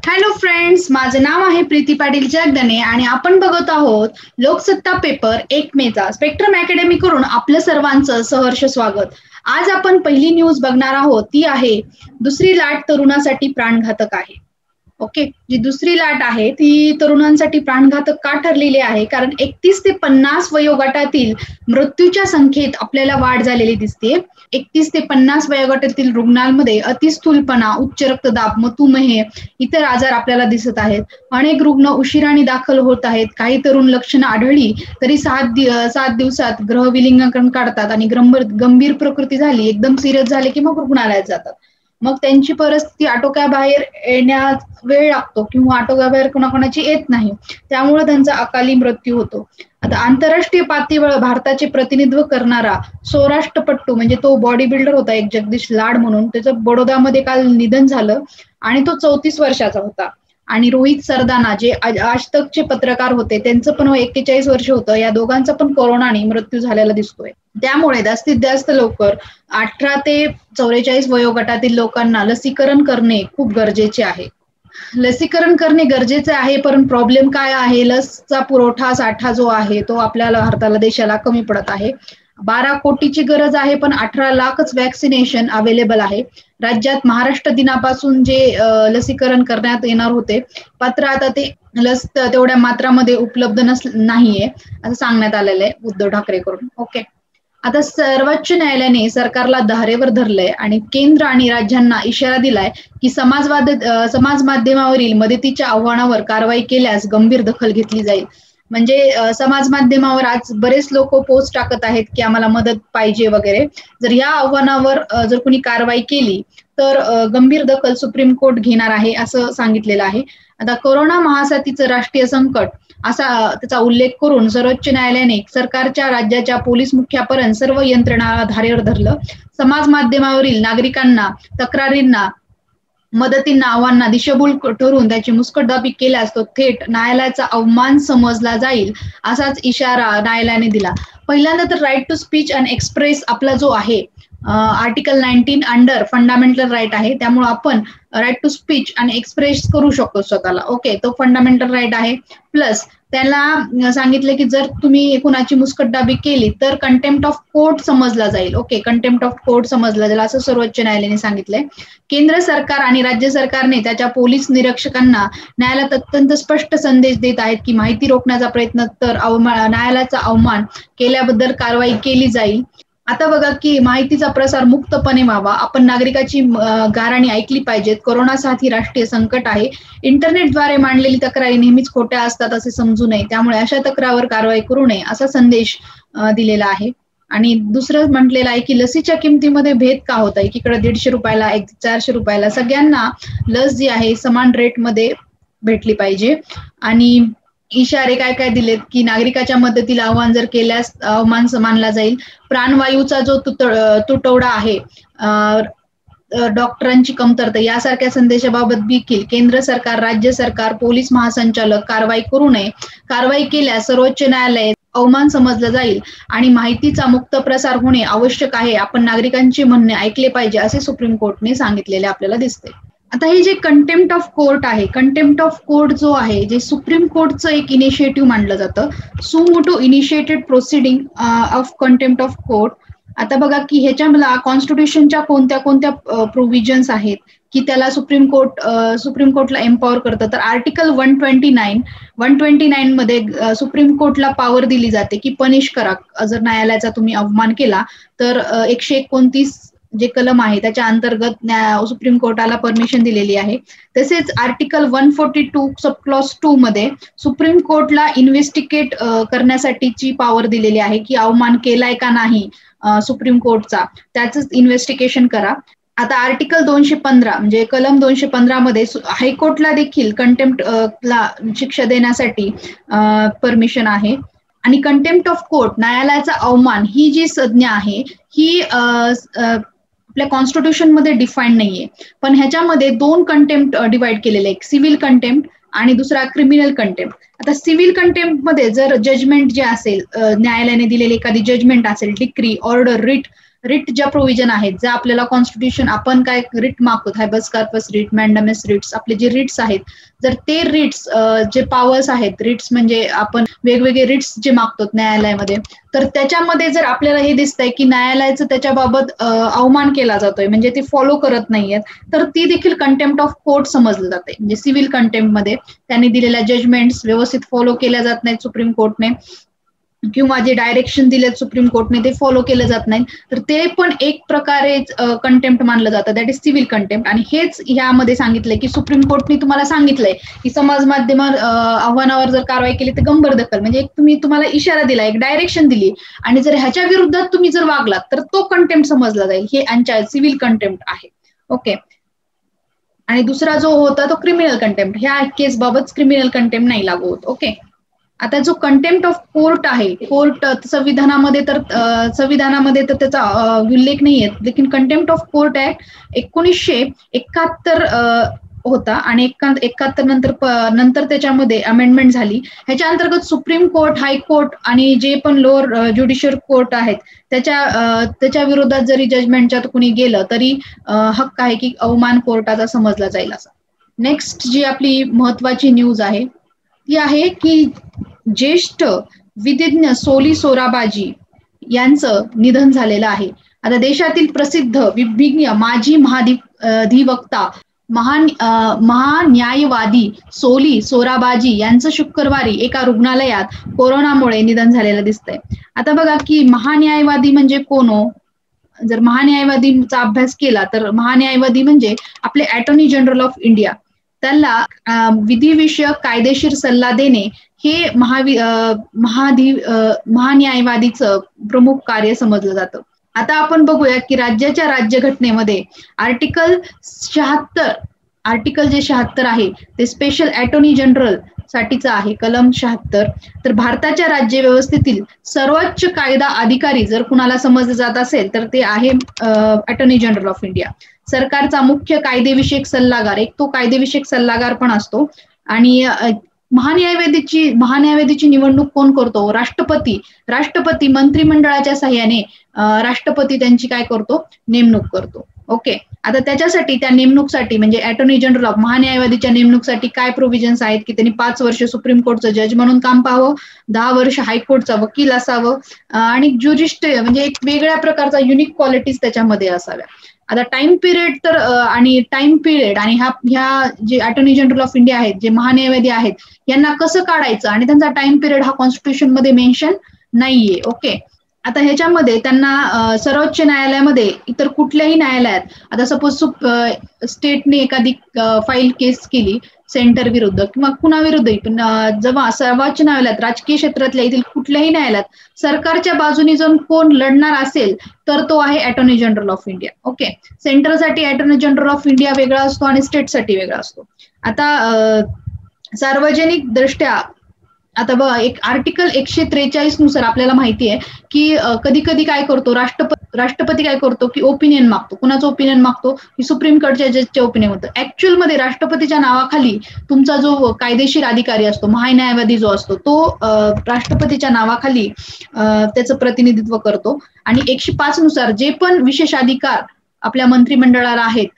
Hello friends, माझं नाव आहे प्रीती पाटील जगदने आणि आपण बघत आहोत लोकसत्ता पेपर 1 मेचा स्पेक्ट्रम अकॅडमी करून आपलं सर्वांचं सहर्ष स्वागत. आज आपण पहिली न्यूज बघणार आहोत, ती आहे दुसरी लाट तरुणासाठी प्राणघातक आहे. ओके, जी दुसरी लाट आहे ती तरुणांसाठी प्राणघातक का ठरलेली आहे, कारण 31 ते 50 वयोगटातील मृत्यूच्या संख्येत आपल्याला वाढ झालेली दिसते. 31 ते 50 वयोगटातील रुग्णांमध्ये अतिस्थूलपणा, उच्च रक्तदाब, मधुमेह, इतर आजार आपल्याला दिसत आहेत. अनेक रुग्ण उशिराने दाखल होत आहेत. काही तरुण लक्षणं आढळली तरी 7 दिवसात गृहविलगीकरण काढतात आणि गंभीर प्रकृती झाली, एकदम सिरियस झाले की मग रुग्णालयात जातात. मग त्यांची परिस्थिती आटोक्याबाहेर येण्यास वेळ लागतो किंवा आटोक्याबाहेर कोणाकोणाची येत नाही, त्यामुळे त्यांचा अकाली मृत्यू होतो. आता आंतरराष्ट्रीय पातळीवर भारताचे प्रतिनिधित्व करणारा सौराष्ट्रपट्टू म्हणजे तो बॉडी बिल्डर होता एक जगदीश लाड म्हणून, त्याचं बडोदामध्ये काल निधन झालं आणि तो 34 वर्षाचा होता. आणि रोहित सरदाना जे आज तकचे पत्रकार होते, त्यांचं पण 41 वर्ष होतं. या दोघांचा पण कोरोनाने मृत्यू झालेला दिसतोय. त्यामुळे जास्तीत जास्त लवकर 18 ते 44 वयोगटातील लोकांना लसीकरण करणे खूप गरजेचे आहे. लसीकरण करणे गरजेचे आहे, पण प्रॉब्लेम काय आहे, लसचा पुरवठा साठा जो आहे तो आपल्याला भारताला देशाला कमी पडत आहे. 12 कोटीची गरज आहे, पण 18 लाखच वॅक्सिनेशन अवेलेबल आहे. राज्यात महाराष्ट्र दिनापासून जे लसीकरण करण्यात येणार होते, मात्र आता ते लस तेवढ्या मात्रामध्ये उपलब्ध नाहीये असं सांगण्यात आलेलं आहे उद्धव ठाकरेकडून. ओके, आता सर्वोच्च न्यायालयाने सरकारला धारेवर धरलंय आणि केंद्र आणि राज्यांना इशारा दिलाय की समाज माध्यमावरील मदतीच्या आव्हानावर कारवाई केल्यास गंभीर दखल घेतली जाईल. म्हणजे समाज माध्यमावर आज बरेच लोक पोस्ट टाकत आहेत की आम्हाला मदत पाहिजे वगैरे. जर या आव्हानावर जर कोणी कारवाई केली तर गंभीर दखल सुप्रीम कोर्ट घेणार आहे असं सांगितलेलं आहे. आता कोरोना महासाथीचं राष्ट्रीय संकट असा त्याचा उल्लेख करून सर्वोच्च न्यायालयाने सरकारच्या, राज्याच्या, पोलीस मुख्यापर्यंत सर्व यंत्रणा धारेवर धरलं. समाज माध्यमावरील नागरिकांना, तक्रारींना, मदतींना, आव्हानांना दिशाभूल ठरून त्याची मुस्कटदाबी केल्यास तो थेट न्यायालयाचा अवमान समजला जाईल असाच इशारा न्यायालयाने दिला. पहिल्यांदा तर right to speech and express आपला जो आहे आर्टिकल 19 अंडर फंडामेंटल राईट आहे, त्यामुळे आपण राईट टू स्पीच आणि एक्सप्रेस करू शकतो स्वतःला. ओके, तो फंडामेंटल राईट आहे. प्लस त्याला सांगितलं की जर तुम्ही कुणाची मुस्कटदाबी केली तर कंटेम्प्ट ऑफ कोर्ट समजला जाईल. ओके, कंटेम्प्ट ऑफ कोर्ट समजला जाईल असं सर्वोच्च न्यायालयाने सांगितलंय. केंद्र सरकार आणि राज्य सरकारने त्याच्या पोलीस निरीक्षकांना न्यायालयात अत्यंत स्पष्ट संदेश देत आहेत की माहिती रोखण्याचा प्रयत्न तर न्यायालयाचा अवमान केल्याबद्दल कारवाई केली जाईल. आता बघा की माहितीचा प्रसार मुक्तपणे व्हावा, आपण नागरिकाची गाऱ्हाणी ऐकली पाहिजेत. कोरोना साथ ही राष्ट्रीय संकट आहे. इंटरनेटद्वारे मांडलेली तक्रारी नेहमीच खोट्या असतात असे समजू नये, त्यामुळे अशा तक्रारावर कारवाई करू नये असा संदेश दिलेला आहे. आणि दुसरं म्हटलेलं आहे की लसीच्या किमतीमध्ये भेद का होत आहे, एकीकडे 150 रुपयाला, 400 रुपयाला, सगळ्यांना लस जी आहे समान रेटमध्ये भेटली पाहिजे. आणि इशारे काय काय दिलेत की नागरिकाच्या मदतीला आव्हान जर केल्यास अवमान मानला जाईल. प्राणवायूचा जो तुटवडा आहे, डॉक्टरांची कमतरता यासारख्या संदेशाबाबत देखील केंद्र सरकार, राज्य सरकार, पोलीस महासंचालक कारवाई करू नये. कारवाई केल्यास सर्वोच्च न्यायालय अवमान समजलं जाईल आणि माहितीचा मुक्त प्रसार होणे आवश्यक आहे. आपण नागरिकांचे म्हणणे ऐकले पाहिजे असे सुप्रीम कोर्टने सांगितलेले आपल्याला दिसते. आता हे जे कंटेम्प्ट ऑफ कोर्ट आहे, कंटेम्प्ट ऑफ कोर्ट जो आहे, जे सुप्रीम कोर्टचं एक इनिशिएटिव्ह मानलं जातं, suo motu initiated proceeding of contempt of court. आता बघा की ह्याच्या कॉन्स्टिट्यूशनच्या कोणत्या कोणत्या प्रोव्हिजन्स आहेत की त्याला सुप्रीम कोर्टला एम्पॉवर करतं. तर आर्टिकल 129 मध्ये सुप्रीम कोर्टला पॉवर दिली जाते की पनिश करा, जर न्यायालयाचा तुम्ही अवमान केला तर 129 जे कलम आहे त्याच्या अंतर्गत सुप्रीम कोर्टाला परमिशन दिलेली आहे. तसेच आर्टिकल 142 सब क्लॉज 2 मध्ये सुप्रीम कोर्टला इन्व्हेस्टिगेट करण्यासाठीची पॉवर दिलेली आहे की अवमान केलाय का नाही सुप्रीम कोर्टचा, त्याच इन्व्हेस्टिगेशन करा. आता आर्टिकल 215 म्हणजे कलम 215 मध्ये हायकोर्टला देखील कंटेम्प्ट ला शिक्षा देण्यासाठी परमिशन आहे. आणि कंटेम्प्ट ऑफ कोर्ट, न्यायालयाचा अवमान, ही जी संज्ञा आहे ही आपल्या कॉन्स्टिट्यूशन मध्ये डिफाईन नाहीये, पण ह्याच्यामध्ये 2 कंटेम्प्ट डिवाइड केलेले, एक सिव्हिल कंटेम्प्ट आणि दुसरा क्रिमिनल कंटेम्प्ट. आता सिव्हिल कंटेम्प्ट मध्ये जर जजमेंट जे असेल, न्यायालयाने दिलेली एखादी जजमेंट असेल, डिक्री, ऑर्डर, रिट रिट ज्या प्रोव्हिजन आहेत, ज्या आपल्याला कॉन्स्टिट्यूशन आपण काय रिट मागतो, हायबस कार्पस रिट, मॅन्डामस रिट्स, आपले जे रिट्स आहेत, जर ते रिट्स जे पॉवर्स आहेत, रिट्स म्हणजे आपण वेगवेगळे रिट्स जे मागतो न्यायालयामध्ये, तर त्याच्यामध्ये जर आपल्याला हे दिसतंय की न्यायालयाचं त्याच्याबाबत अवमान केला जातोय, म्हणजे ते फॉलो करत नाहीयेत, तर ती देखील कंटेम्प्ट ऑफ कोर्ट समजलं जाते. म्हणजे सिव्हिल कंटेम्प्ट मध्ये त्यांनी दिलेल्या जजमेंट्स व्यवस्थित फॉलो केल्या जात नाहीत सुप्रीम कोर्टने, किंवा जे डायरेक्शन दिलेत सुप्रीम कोर्टने ते फॉलो केलं जात नाही, तर ते पण एक प्रकारे कंटेम्प्ट मानलं जातं, दॅट इज सिव्हिल कंटेम्प्ट. आणि हेच ह्यामध्ये सांगितलंय की सुप्रीम कोर्टने तुम्हाला सांगितलंय की समाज माध्यम आव्हानावर जर कारवाई केली तर गंभीर दखल, म्हणजे तुम्हाला इशारा दिला, एक डायरेक्शन दिली, आणि जर ह्याच्या विरुद्धात तुम्ही जर वागलात तर तो कंटेम्प्ट समजला जाईल. हे यांच्या सिव्हिल कंटेम्प्ट आहे. ओके. आणि दुसरा जो होता तो क्रिमिनल कंटेम्प्ट. ह्या केस बाबत क्रिमिनल कंटेम्प्ट नाही लागू होत. ओके. आता जो कंटेम्प्ट ऑफ कोर्ट आहे, कोर्ट संविधानामध्ये तर त्याचा उल्लेख नाहीये, लेकिन कंटेम्प्ट ऑफ कोर्ट ऍक्ट 1971 होता, आणि 71 नंतर त्याच्यामध्ये अमेंडमेंट झाली. ह्याच्या अंतर्गत सुप्रीम कोर्ट, हायकोर्ट आणि जे पण लोअर ज्युडिशियल कोर्ट आहेत त्याच्या विरोधात जरी जजमेंटच्यात कुणी गेलं तरी हक्क आहे की अवमान कोर्टाचा समजला जाईल असं. नेक्स्ट जी आपली महत्वाची न्यूज आहे ती आहे की ज्येष्ठ विधिज्ञ सोली सोराबाजी यांचं निधन झालेलं आहे. आता देशातील प्रसिद्ध विधिज्ञ माजी महाधिवक्ता महान्यायवादी सोली सोराबाजी यांचं शुक्रवारी एका रुग्णालयात कोरोनामुळे निधन झालेलं दिसतंय. आता बघा की महान्यायवादी म्हणजे कोण हो? जर महान्यायवादीचा अभ्यास केला तर महान्यायवादी म्हणजे आपले अटॉर्नी जनरल ऑफ इंडिया. त्यांना विधिविषयक कायदेशीर सल्ला देणे हे महान्यायवादीचं प्रमुख कार्य समजलं जातं. आता आपण बघूया की राज्याच्या राज्यघटनेमध्ये आर्टिकल जे 76 आहे ते स्पेशल अटॉर्नी जनरल साठीचं आहे, कलम 76. तर भारताच्या राज्य व्यवस्थेतील सर्वोच्च कायदा अधिकारी जर कुणाला समजलं जात असेल तर ते आहे अटॉर्नी जनरल ऑफ इंडिया. सरकारचा मुख्य कायदेविषयक सल्लागार, एक तो कायदेविषयक सल्लागार पण असतो. आणि महान्यायवादीची निवडणूक कोण करतो? राष्ट्रपती मंत्रिमंडळाच्या साह्याने राष्ट्रपती त्यांची काय करतो? नेमणूक करतो. ओके. आता त्याच्यासाठी त्या नेमणूकसाठी म्हणजे अटॉर्नी जनरल ऑफ महान्यायवादीच्या नेमणूकसाठी काय प्रोव्हिजन्स आहेत की त्यांनी 5 वर्ष सुप्रीम कोर्टचं जज म्हणून काम पाहावं, 10 वर्ष हायकोर्टचा वकील असावं, आणि ज्युरिस्ट म्हणजे एक वेगळ्या प्रकारचा युनिक क्वालिटीज त्याच्यामध्ये असाव्या. आता टाइम पिरियड आणि ह्या जे अटॉर्नी जनरल ऑफ इंडिया आहेत, जे महान्यायवादी आहेत, यांना कसं काढायचं आणि त्यांचा टाइम पिरियड हा कॉन्स्टिट्यूशन मध्ये मेन्शन नाहीये. ओके. आता ह्याच्यामध्ये त्यांना सर्वोच्च न्यायालयामध्ये इतर कुठल्याही न्यायालयात, आता सपोज स्टेटने एखादी फाईल केस केली सेंटर विरुद्ध किंवा कुणाविरुद्धही, पण जेव्हा सर्वोच्च न्यायालयात राजकीय क्षेत्रातल्या येथील कुठल्याही न्यायालयात सरकारच्या बाजूने जर कोण लढणार असेल तर तो आहे attorney general of India. Okay. सेंटरसाठी अटॉर्नी जनरल ऑफ इंडिया वेगळा असतो आणि स्टेटसाठी वेगळा असतो. आता सार्वजनिक दृष्ट्या आता बघा, एक आर्टिकल 143 नुसार आपल्याला माहिती आहे की कधी कधी काय करतो राष्ट्रपती काय करतो की ओपिनियन मागतो. कुणाचं ओपिनियन मागतो? की सुप्रीम कोर्टच्या जजच्या ओपिनियन होतं. ऍक्च्युअल मध्ये राष्ट्रपतीच्या नावाखाली तुमचा जो कायदेशीर अधिकारी असतो, महान्यायवादी जो असतो, तो राष्ट्रपतीच्या नावाखाली त्याचं प्रतिनिधित्व करतो. आणि 105 नुसार जे पण विशेष अधिकार आपल्या मंत्रिमंडळाला आहेत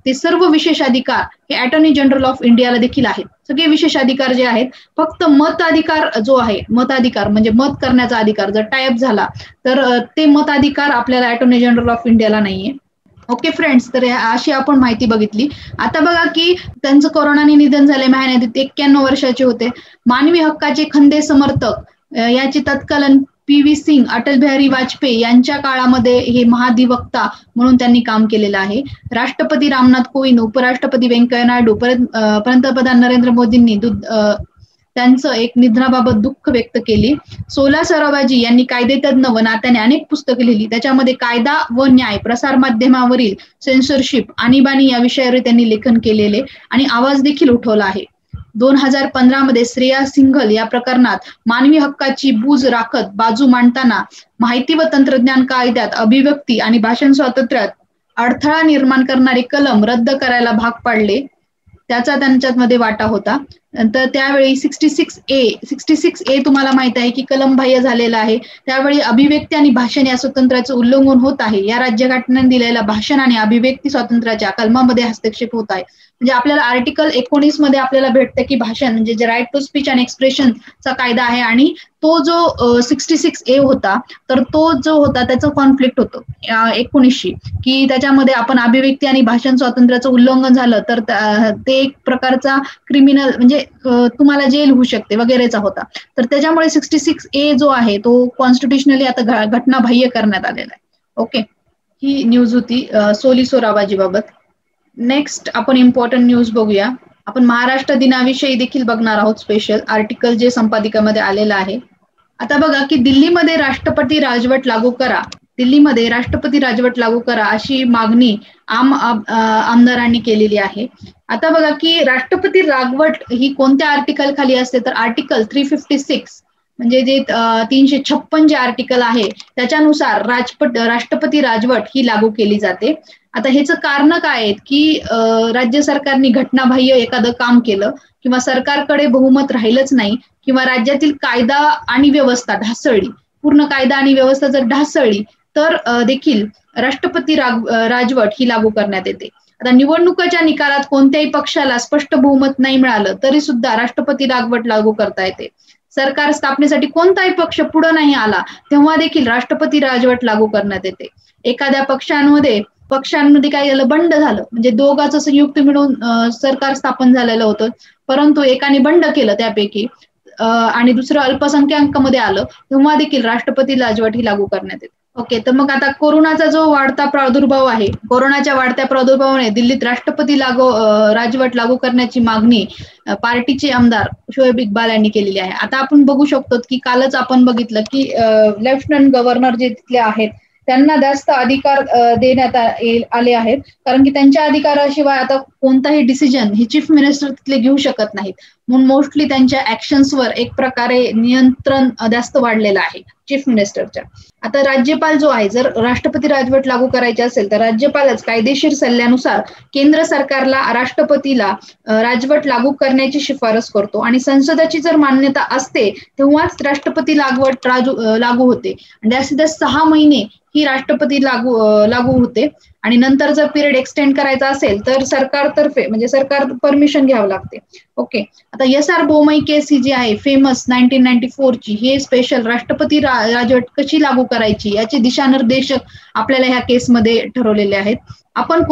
ते सर्व विशेष अधिकार हे अटॉर्नी जनरल ऑफ इंडियाला देखील आहेत. सगळे विशेष अधिकार जे आहेत, फक्त मताधिकार जो आहे, मताधिकार म्हणजे मत करण्याचा अधिकार जर टायअप झाला तर ते मताधिकार आपल्याला अटॉर्नी जनरल ऑफ इंडियाला नाहीये. ओके फ्रेंड्स, तर अशी आपण माहिती बघितली. आता बघा की त्यांचं कोरोनाने निधन झाले, महान्यायाधीश 91 वर्षाचे होते. मानवी हक्काचे खंदे समर्थक याचे तत्कालीन PV सिंग, अटल बिहारी वाजपेयी यांच्या काळामध्ये हे महाधिवक्ता म्हणून त्यांनी काम केलेलं आहे. राष्ट्रपती रामनाथ कोविंद, उपराष्ट्रपती व्यंकय्या नायडू, पंतप्रधान नरेंद्र मोदींनी त्यांचं एक निधनाबाबत दुःख व्यक्त केली. सोला सोराबाजी यांनी कायदेतज्ञ व नात्याने अनेक पुस्तकं लिहिली. त्याच्यामध्ये कायदा व न्याय, प्रसार माध्यमावरील सेन्सरशिप, आणीबाणी या विषयावर त्यांनी लेखन केलेले आणि आवाज देखील उठवला आहे. 2015 मध्ये श्रेया सिंघल या प्रकरणात मानवी हक्काची बूज राखत बाजू मांडताना माहिती व तंत्रज्ञान कायद्यात अभिव्यक्ती आणि भाषण स्वातंत्र्यात अडथळा निर्माण करणारे कलम रद्द करायला भाग पाडले. त्याचा त्यांच्यामध्ये वाटा होता. तर त्यावेळी 66A तुम्हाला माहित आहे की कलमबाह्य झालेला आहे. त्यावेळी अभिव्यक्ती आणि भाषण या स्वातंत्र्याचं उल्लंघन होत आहे. या राज्यघटनेने दिलेल्या भाषण आणि अभिव्यक्ती स्वातंत्र्याच्या कलमामध्ये हस्तक्षेप होत आहे. म्हणजे आपल्याला आर्टिकल 19 मध्ये आपल्याला भेटतं की भाषण म्हणजे जे राईट टू स्पीच अँड एक्सप्रेशनचा कायदा आहे आणि तो जो 66A होता तर तो जो होता त्याचं कॉन्फ्लिक्ट होतं 19शी की त्याच्यामध्ये आपण अभिव्यक्ती आणि भाषण स्वातंत्र्याचं उल्लंघन झालं तर ते एक प्रकारचा क्रिमिनल म्हणजे तुम्हाला जेल होऊ शकते वगैरेचा होता. तर त्याच्यामुळे 66A जो आहे तो कॉन्स्टिट्युशनली आता घटनाबाह्य करण्यात आलेला आहे. ओके, ही न्यूज होती सोली सोराबाजीबाबत. नेक्स्ट आपण इम्पॉर्टंट न्यूज बघूया. आपण महाराष्ट्र दिनाविषयी देखील बघणार आहोत. स्पेशल आर्टिकल जे संपादिकामध्ये आलेलं आहे. आता बघा की दिल्लीमध्ये राष्ट्रपती राजवट लागू करा, दिल्लीमध्ये राष्ट्रपती राजवट लागू करा अशी मागणी आमदारांनी केलेली आहे. आता बघा की राष्ट्रपती राजवट ही कोणत्या आर्टिकल खाली असते तर आर्टिकल 356 म्हणजे जे 356 जे आर्टिकल आहे त्याच्यानुसार राष्ट्रपती राजवट ही लागू केली जाते. आता ह्याचं कारण काय आहे की राज्य सरकारने घटनाबाह्य एखादं काम केलं किंवा सरकारकडे बहुमत राहिलंच नाही किंवा राज्यातील कायदा आणि व्यवस्था ढासळली, पूर्ण कायदा आणि व्यवस्था जर ढासळली तर देखील राष्ट्रपती राजवट ही लागू करण्यात येते. आता निवडणुकीच्या निकालात कोणत्याही पक्षाला स्पष्ट बहुमत नाही मिळालं तरी सुद्धा राष्ट्रपती राजवट लागू करता येते. सरकार स्थापनेसाठी कोणताही पक्ष पुढे नाही आला तेव्हा देखील राष्ट्रपती राजवट लागू करण्यात येते. एखाद्या पक्षांमध्ये काय झालं, बंड झालं म्हणजे दोघांचं संयुक्त मिळून सरकार स्थापन झालेलं होतं, परंतु एकाने बंड केलं त्यापैकी आणि दुसरं अल्पसंख्याकांमध्ये आलं तेव्हा देखील राष्ट्रपती राजवट ही लागू करण्यात येते. ओके, तर मग आता कोरोनाचा जो वाढता प्रादुर्भाव आहे, कोरोनाच्या वाढत्या प्रादुर्भावाने दिल्लीत राष्ट्रपती राजवट लागू करण्याची मागणी पार्टीचे आमदार शोएब इक्बाल यांनी केलेली आहे. आता आपण बघू शकतो की कालच आपण बघितलं की लेफ्टनंट गव्हर्नर जे तिथले आहेत त्यांना जास्त अधिकार देण्यात आले आहेत, कारण की त्यांच्या अधिकाराशिवाय आता कोणताही डिसिजन हे चीफ मिनिस्टर तिथले घेऊ शकत नाहीत. म्हणून मोस्टली त्यांच्या ऍक्शन्सवर एक प्रकारे नियंत्रण जास्त वाढलेलं आहे चीफ मिनिस्टरच्या. आता राज्यपाल जो आहे, जर राष्ट्रपती राजवट लागू करायची असेल तर राज्यपालच कायदेशीर सल्ल्यानुसार केंद्र सरकारला राष्ट्रपतीला राजवट लागू करण्याची शिफारस करतो आणि संसदेची जर मान्यता असते तेव्हाच राष्ट्रपती लागू होते. जास्तीत जास्त 6 महिने ही राष्ट्रपती लागू होते आणि नंतर जर पिरियड एक्सटेंड करायचा असेल तर सरकारतर्फे म्हणजे सरकार परमिशन घ्यावं लागते. ओके, आता SR बोमई केस ही जी आहे फेमस 1994 ची, हे स्पेशल राष्ट्रपती राजवट कशी लागू करायची याचे दिशानिर्देश आपल्याला ह्या केसमध्ये ठरवलेले आहेत. आपण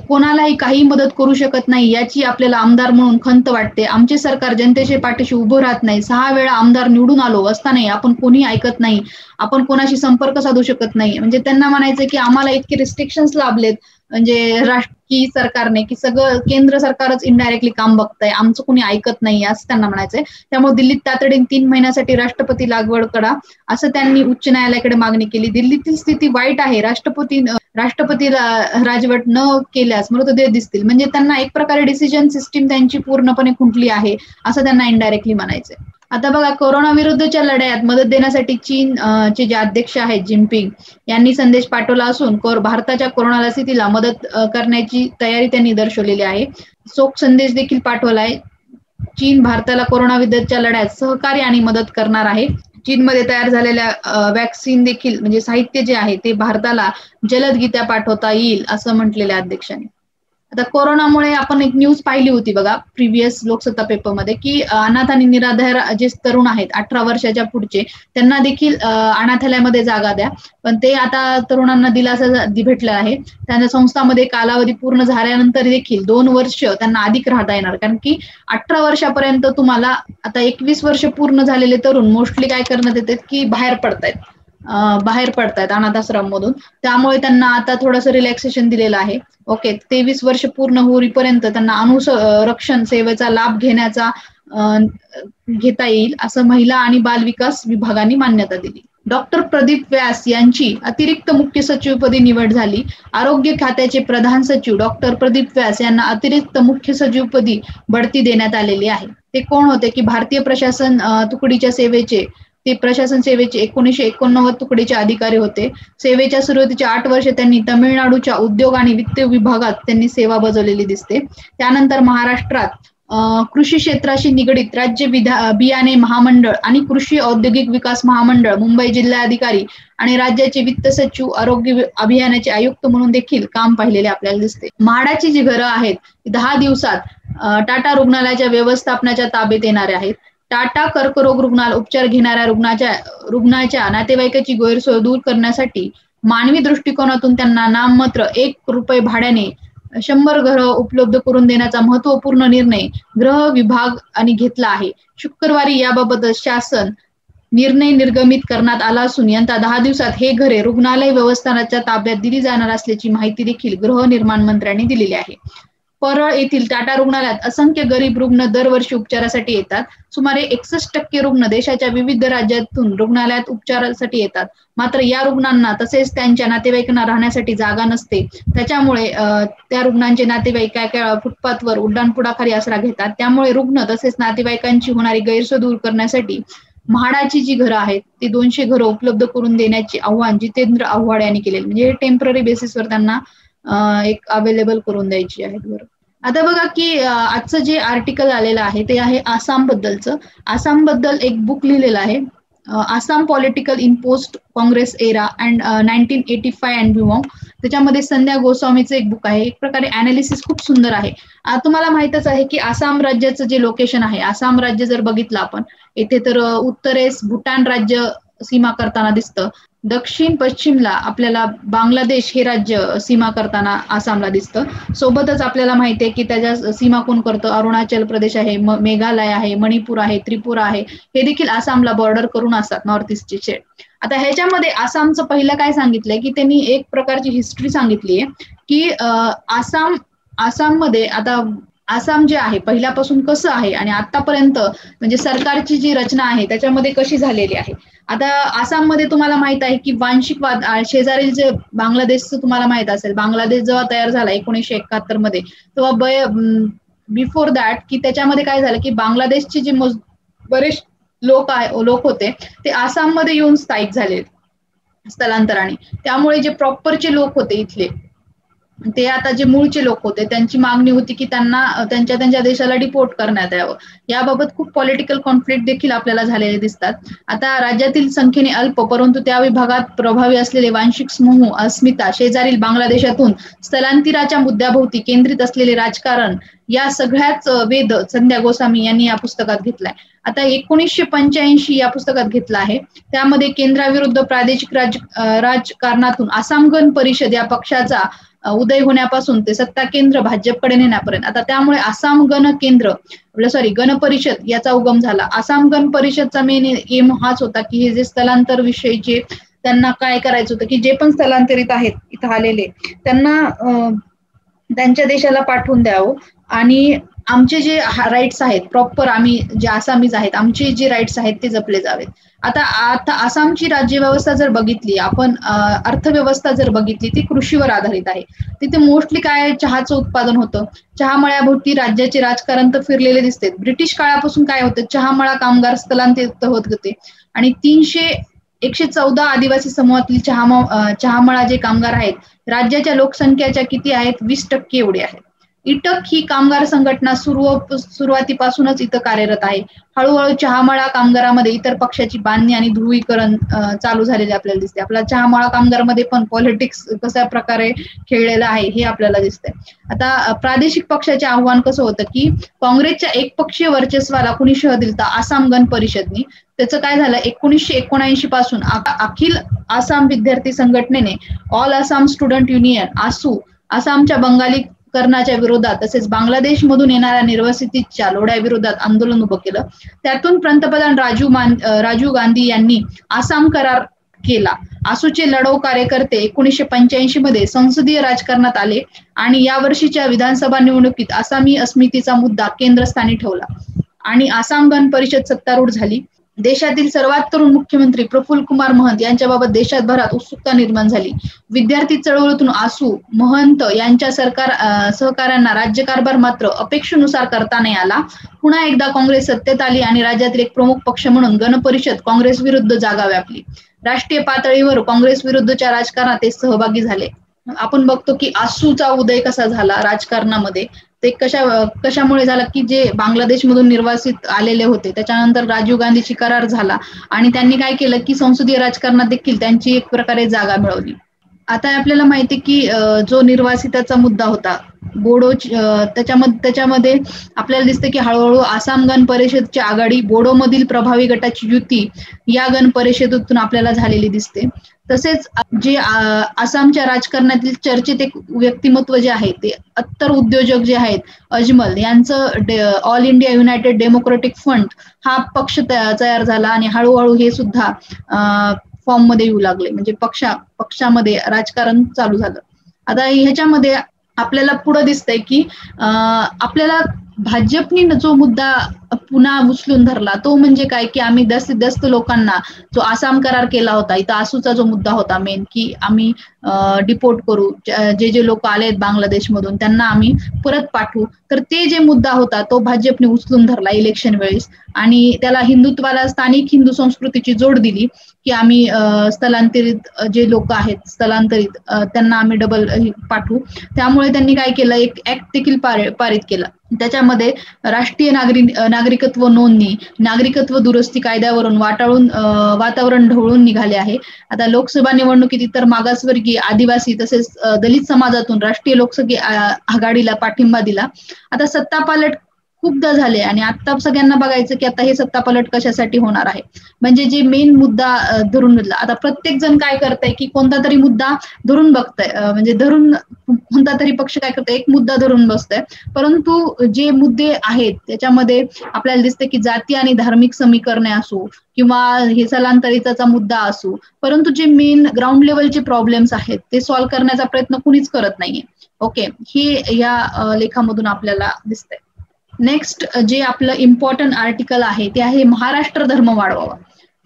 कोणालाही काही मदत करू शकत नाही याची आपल्याला आमदार म्हणून खंत वाटते. आमचे सरकार जनतेच्या पाठीशी उभं राहत नाही. 6 वेळा आमदार निवडून आलो असतानाही आपण कोणी ऐकत नाही, आपण कोणाशी संपर्क साधू शकत नाही. म्हणजे त्यांना म्हणायचं की आम्हाला इतके रिस्ट्रिक्शन्स लाभलेत म्हणजे राष्ट्रीय सरकारने की सगळं केंद्र सरकारच इनडायरेक्टली काम बघतंय, आमचं कोणी ऐकत नाही असं त्यांना म्हणायचंय. त्यामुळे दिल्लीत तातडीने 3 महिन्यासाठी राष्ट्रपती लागवड करा असं त्यांनी उच्च न्यायालयाकडे मागणी केली. दिल्लीतील स्थिती वाईट आहे, राष्ट्रपती राजवट न केल्यास मृतदेह दिसतील, म्हणजे त्यांना एक प्रकारे डिसिजन सिस्टीम त्यांची पूर्णपणे खुंटली आहे असं त्यांना इनडायरेक्टली म्हणायचंय. आता बघा, कोरोना विरुद्धच्या लढ्यात मदत देण्यासाठी चीनचे जे अध्यक्ष आहेत जिनपिंग यांनी संदेश पाठवला असून भारताच्या कोरोना स्थितीला मदत करण्याची तयारी त्यांनी दर्शवलेली आहे. शोक संदेश देखील पाठवलाय. चीन भारताला कोरोना विरुद्धच्या लढ्यात सहकार्य आणि मदत करणार आहे. चीनमध्ये तयार झालेल्या वॅक्सिन देखील म्हणजे साहित्य जे आहे ते भारताला जलदगत्या पाठवता येईल असं म्हटलेल्या अध्यक्षांनी. आता कोरोनामुळे आपण एक न्यूज पाहिली होती बघा प्रिव्हियस लोकसत्ता पेपरमध्ये की अनाथ आणि निराधार जे तरुण आहेत 18 वर्षाच्या पुढचे त्यांना देखील अनाथालयामध्ये जागा द्या, पण ते आता तरुणांना दिलासा भेटला आहे. त्यांच्या संस्थामध्ये कालावधी पूर्ण झाल्यानंतर देखील 2 वर्ष त्यांना अधिक राहता येणार, कारण की 18 वर्षापर्यंत तुम्हाला आता 21 वर्ष पूर्ण झालेले तरुण मोस्टली काय करण्यात येतात की बाहेर पडतायत अनाथाश्रम मधून, त्यामुळे त्यांना आता थोडंसं रिलॅक्सेशन दिलेलं आहे. ओके, 23 वर्ष पूर्ण होईपर्यंत त्यांना अनुसंरक्षण सेवेचा लाभ घेता येईल असं महिला आणि बाल विकास विभागाने मान्यता दिली. डॉक्टर प्रदीप व्यास यांची अतिरिक्त मुख्य सचिवपदी निवड झाली. आरोग्य खात्याचे प्रधान सचिव डॉक्टर प्रदीप व्यास यांना अतिरिक्त मुख्य सचिवपदी बढती देण्यात आलेली आहे. ते कोण होते की भारतीय प्रशासन तुकडीच्या प्रशासन सेवेचे 1989 तुकडीचे अधिकारी होते. सेवेच्या सुरुवातीच्या 8 वर्ष त्यांनी तामिळनाडूच्या उद्योग आणि वित्त विभागात त्यांनी सेवा बजावलेली दिसते. त्यानंतर महाराष्ट्रात कृषी क्षेत्राशी निगडित राज्य बियाणे महामंडळ आणि कृषी औद्योगिक विकास महामंडळ मुंबई जिल्हाधिकारी आणि राज्याचे वित्त सचिव आरोग्य अभियानाचे आयुक्त म्हणून देखील काम पाहिलेले आपल्याला दिसते. म्हाडाची जी घरं आहेत 10 दिवसात टाटा रुग्णालयाच्या व्यवस्थापनाच्या ताब्यात येणारे आहेत. टाटा कर्करोग रुग्णालय उपचार घेणाऱ्या रुग्णाच्या नातेवाईकाची गैरसोय दूर करण्यासाठी मानवी दृष्टिकोनातून त्यांना नाममात्र ₹1 भाड्याने 100 घरं उपलब्ध करून देण्याचा महत्वपूर्ण निर्णय गृह विभागाने घेतला आहे. शुक्रवारी याबाबत शासन निर्णय निर्गमित करण्यात आला असून यंदा 10 दिवसात हे घरे रुग्णालय व्यवस्थापनाच्या ताब्यात दिली जाणार असल्याची माहिती देखील गृहनिर्माण मंत्र्यांनी दिलेली आहे. परळ येथील टाटा रुग्णालयात असंख्य गरीब रुग्ण दरवर्षी उपचारासाठी येतात. सुमारे 61% रुग्ण देशाच्या विविध राज्यातून रुग्णालयात उपचारासाठी येतात. मात्र या रुग्णांना तसेच त्यांच्या नातेवाईकांना राहण्यासाठी जागा नसते. त्याच्यामुळे त्या रुग्णांचे नातेवाईक काय फुटपाथवर उड्डाणपुढाखाली आसरा घेतात. त्यामुळे रुग्ण तसेच नातेवाईकांची होणारी गैरसोय दूर करण्यासाठी म्हाडाची जी घरं आहेत ती 200 घरं उपलब्ध करून देण्याचे आव्हान जितेंद्र आव्हाड यांनी केले. म्हणजे टेम्पररी बेसिसवर त्यांना एक अवेलेबल करून द्यायची आहेत घरं. आता बघा की आजचं जे आर्टिकल आलेलं आहे ते आहे आसाम बद्दलचं. आसाम बद्दल एक बुक लिहिलेलं आहे, Assam political in post Congress era and 1985 and beyond. त्याच्यामध्ये संध्या गोस्वामीचं एक बुक आहे. एक प्रकारे अनालिसिस खूप सुंदर आहे. तुम्हाला माहितच आहे की आसाम राज्याचं जे लोकेशन आहे, आसाम राज्य जर बघितलं आपण येथे तर उत्तरेस भूटान राज्य सीमा करताना दिसतं. दक्षिण पश्चिमला आपल्याला बांगलादेश हे राज्य सीमा करताना आसामला दिसतं. सोबतच आपल्याला माहिती आहे की त्याच्या सीमा कोण करतं, अरुणाचल प्रदेश आहे, मेघालय आहे, मणिपूर आहे, त्रिपुरा आहे, हे देखील आसामला बॉर्डर करून असतात, नॉर्थ ईस्टचे स्टेट. आता ह्याच्यामध्ये आसामचं पहिलं काय सांगितलंय की त्यांनी एक प्रकारची हिस्ट्री सांगितली आहे की आसाममध्ये आता आसाम जे आहे पहिल्यापासून कसं आहे आणि आतापर्यंत म्हणजे सरकारची जी रचना आहे त्याच्यामध्ये कशी झालेली आहे. आता आसाममध्ये तुम्हाला माहित आहे की वांशिक वाद शेजारील जे बांगलादेशचं तुम्हाला माहित असेल, बांगलादेश जेव्हा तयार झाला 1971 मध्ये तेव्हा बिफोर दॅट की त्याच्यामध्ये काय झालं की बांगलादेशचे जे बरेच लोक होते ते आसाममध्ये येऊन स्थायिक झाले स्थलांतराने. त्यामुळे जे प्रॉपरचे लोक होते इथले ते आता जे मूळचे लोक होते त्यांची मागणी होती की त्यांना त्यांच्या देशाला डिपोर्ट करण्यात यावं. याबाबत खूप पॉलिटिकल कॉन्फ्लिक्ट देखील आपल्याला झालेले दिसतात. आता राज्यातील संख्येने अल्प परंतु त्या विभागात प्रभावी असलेले वांशिक समूह अस्मिता शेजारील बांगलादेशातून स्थलांतराच्या मुद्द्याभोवती केंद्रित असलेले राजकारण या सगळ्याच वेध संध्या गोस्वामी यांनी या पुस्तकात घेतलाय. आता 1985 या पुस्तकात घेतला आहे. त्यामध्ये केंद्राविरुद्ध प्रादेशिक राजकारणातून आसाम गण परिषद या पक्षाचा उदय होण्यापासून ते सत्ता केंद्र भाजपकडे नेण्यापर्यंत. आता त्यामुळे आसाम गण परिषद याचा उगम झाला. आसाम गण परिषदचा मेन एम हाच होता की हे जे स्थलांतर विषयीचे त्यांना काय करायचं होतं की जे पण स्थलांतरित आहेत इथं आलेले त्यांना त्यांच्या देशाला पाठवून द्यावं आणि आमचे जे राईट्स आहेत प्रॉपर आम्ही जे आसामीज आहेत आमचे जे राईट्स आहेत ते जपले जावेत. आता आसामची राज्य व्यवस्था जर बघितली आपण, अर्थव्यवस्था जर बघितली ती कृषीवर आधारित आहे. तिथे मोस्टली काय चहाचं उत्पादन होतं. चहा मळ्याभोवती राज्याचे राजकारण तर फिरलेले दिसते. ब्रिटिश काळापासून काय होतं, चहा मळा कामगार स्थलांतरित होत होते आणि 114 आदिवासी समूहातील चहामळा जे कामगार आहेत राज्याच्या लोकसंख्येच्या किती आहेत 20% एवढे आहेत. इटक ही कामगार संघटना सुरुवातीपासूनच इथं कार्यरत आहे. हळूहळू चहामळा कामगारामध्ये इतर पक्षाची बांधणी आणि ध्रुवीकरण चालू झालेले आपल्याला दिसते. आपला चहामळा कामगारामध्ये पण पॉलिटिक्स कशा प्रकारे खेळलेलं आहे हे आपल्याला दिसतंय. आता प्रादेशिक पक्षाचे आव्हान कसं होतं की काँग्रेसच्या एकपक्षीय वर्चस्वाला कुणी शह दिलता आसाम गण परिषदनी. त्याचं काय झालं 1979 पासून अखिल आसाम विद्यार्थी संघटनेने ऑल आसाम स्टुडंट युनियन आसू आसामच्या बंगाली करण्याच्या विरोधात तसेच बांगलादेश मधून येणाऱ्या निर्वासितीच्या लोढ्याविरोधात आंदोलन उभं केलं. त्यातून पंतप्रधान राजीव गांधी यांनी आसाम करार केला. आसूचे लढाऊ कार्यकर्ते 1985 मध्ये संसदीय राजकारणात आले आणि या वर्षीच्या विधानसभा निवडणुकीत आसामी अस्मितेचा मुद्दा केंद्रस्थानी ठेवला आणि आसाम गण परिषद सत्तारूढ झाली. देशातील सर्वात तरुण मुख्यमंत्री प्रफुल्ल कुमार महंत यांच्याबाबत देशभरात उत्सुकता निर्माण झाली. विद्यार्थी चळवळीतून आसू महंत यांच्या सहकाऱ्यांना राज्यकारभार मात्र अपेक्षेनुसार करता नाही आला. पुन्हा एकदा काँग्रेस सत्तेत आली आणि राज्यातील एक प्रमुख पक्ष म्हणून गणपरिषद काँग्रेस विरुद्ध जागा व्यापली. राष्ट्रीय पातळीवर काँग्रेस विरुद्धच्या राजकारणात ते सहभागी झाले. आपण बघतो की आसूचा उदय कसा झाला राजकारणामध्ये ते कशामुळे झालं की जे बांगलादेशमधून निर्वासित आलेले होते त्याच्यानंतर राजीव गांधीची करार झाला आणि त्यांनी काय केलं की संसदीय राजकारणात देखील त्यांची एक प्रकारे जागा मिळवली. आता आपल्याला माहिती आहे की जो निर्वासिताचा मुद्दा होता बोडो त्याच्यामध्ये आपल्याला दिसतं की हळूहळू आसाम गण परिषदची आघाडी बोडोमधील प्रभावी गटाची युती या गण परिषदेतून आपल्याला झालेली दिसते. तसेच जे आसामच्या राजकारणातील चर्चेत एक व्यक्तिमत्व जे आहे ते अत्तर उद्योजक जे आहेत अजमल यांचं all India United democratic front हा पक्ष तयार झाला आणि हळूहळू हे सुद्धा फॉर्म मध्ये येऊ लागले, म्हणजे पक्षामध्ये राजकारण चालू झालं. आता ह्याच्यामध्ये आपल्याला पुढे दिसतंय की आपल्याला भाजपने जो मुद्दा पुन्हा उचलून धरला तो म्हणजे काय की आम्ही जास्तीत जास्त लोकांना जो आसाम करार केला होता, इथं आसूचा जो मुद्दा होता मेन की आम्ही डिपोर्ट करू, जे लोक आले आहेत बांगलादेशमधून त्यांना आम्ही परत पाठवू, तर ते जे मुद्दा होता तो भाजपने उचलून धरला इलेक्शन वेळेस आणि त्याला हिंदुत्वाला स्थानिक हिंदू संस्कृतीची जोड दिली की आम्ही स्थलांतरित जे लोक आहेत स्थलांतरित त्यांना आम्ही डबल पाठवू. त्यामुळे त्यांनी काय केलं एक ऍक्ट देखील पारित केलं. त्याच्यामध्ये राष्ट्रीय नागरिकत्व नोंदणी, नागरिकत्व दुरुस्ती कायद्यावरून वातावरण ढवळून निघाले आहे. आता लोकसभा निवडणुकीत इतर मागासवर्गीय आदिवासी तसेच दलित समाजातून राष्ट्रीय लोकसभा आघाडीला पाठिंबा दिला. आता सत्तापालट खूपदा झाले आणि आता सगळ्यांना बघायचं की आता हे सत्तापालट कशासाठी होणार आहे, म्हणजे जे मेन मुद्दा धरून बसला. आता प्रत्येक जण काय करतंय की कोणता तरी मुद्दा धरून बघतंय, म्हणजे धरून कोणता तरी पक्ष काय करतोय एक मुद्दा धरून बसतोय, परंतु जे मुद्दे आहेत त्याच्यामध्ये आपल्याला दिसतं की जाती आणि धार्मिक समीकरणे असो किंवा हे स्थलांतरिताचा मुद्दा असो, परंतु जे मेन ग्राउंड लेवलचे प्रॉब्लेम्स आहेत ते सॉल्व्ह करण्याचा प्रयत्न कुणीच करत नाहीये. ओके, हे या लेखामधून आपल्याला दिसतंय. नेक्स्ट जे आपलं इम्पॉर्टंट आर्टिकल आहे ते आहे महाराष्ट्र धर्म वाढवावा.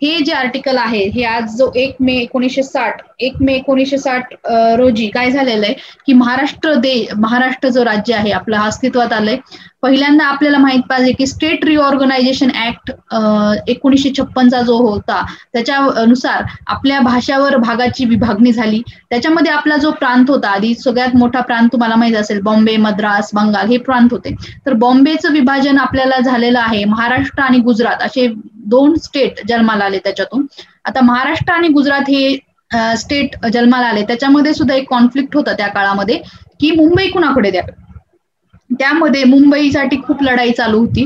हे जे आर्टिकल आहे हे आज जो 1 मे 1960 रोजी काय झालेलं आहे की महाराष्ट्र जो राज्य आहे आपलं अस्तित्वात आलंय. पहिल्यांदा आपल्याला माहित पाहिजे की स्टेट रिऑर्गनायझेशन ऍक्ट 1956 जो होता त्याच्यानुसार आपल्या भाषावर भागाची विभागणी झाली. त्याच्यामध्ये आपला जो प्रांत होता आधी सगळ्यात मोठा प्रांत तुम्हाला माहित असेल बॉम्बे, मद्रास, बंगाल हे प्रांत होते. तर बॉम्बेचं विभाजन आपल्याला झालेलं आहे महाराष्ट्र आणि गुजरात असे 2 स्टेट जन्माला आले त्याच्यातून. आता महाराष्ट्र आणि गुजरात हे स्टेट जन्माला आले त्याच्यामध्ये सुद्धा एक कॉन्फ्लिक्ट होता त्या काळामध्ये की मुंबई कुणाकडे द्यावे. त्यामध्ये मुंबईसाठी खूप लढाई चालू होती.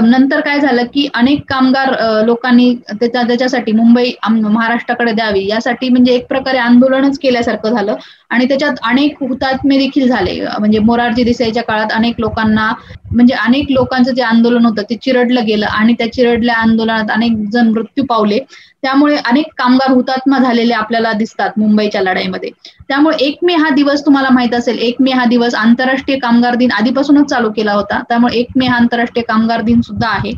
नंतर काय झालं की अनेक कामगार लोकांनी त्याच्यासाठी मुंबई महाराष्ट्राकडे द्यावी यासाठी म्हणजे एक प्रकारे आंदोलनच केल्यासारखं झालं आणि त्याच्यात अनेक हुतात्मे देखील झाले. म्हणजे मोरारजी देसाईच्या काळात अनेक लोकांचं जे आंदोलन होतं ते चिरडलं गेलं आणि त्या चिरडल्या आंदोलनात अनेक जण मृत्यू पावले. त्यामुळे अनेक कामगार हुतात्मा झालेले आपल्याला दिसतात मुंबईच्या लढाईमध्ये. त्यामुळे 1 मे हा दिवस तुम्हाला माहित असेल 1 मे हा दिवस आंतरराष्ट्रीय कामगार दिन आधीपासूनच चालू केला होता. त्यामुळे 1 मे हा आंतरराष्ट्रीय कामगार दिन सुद्धा आहे.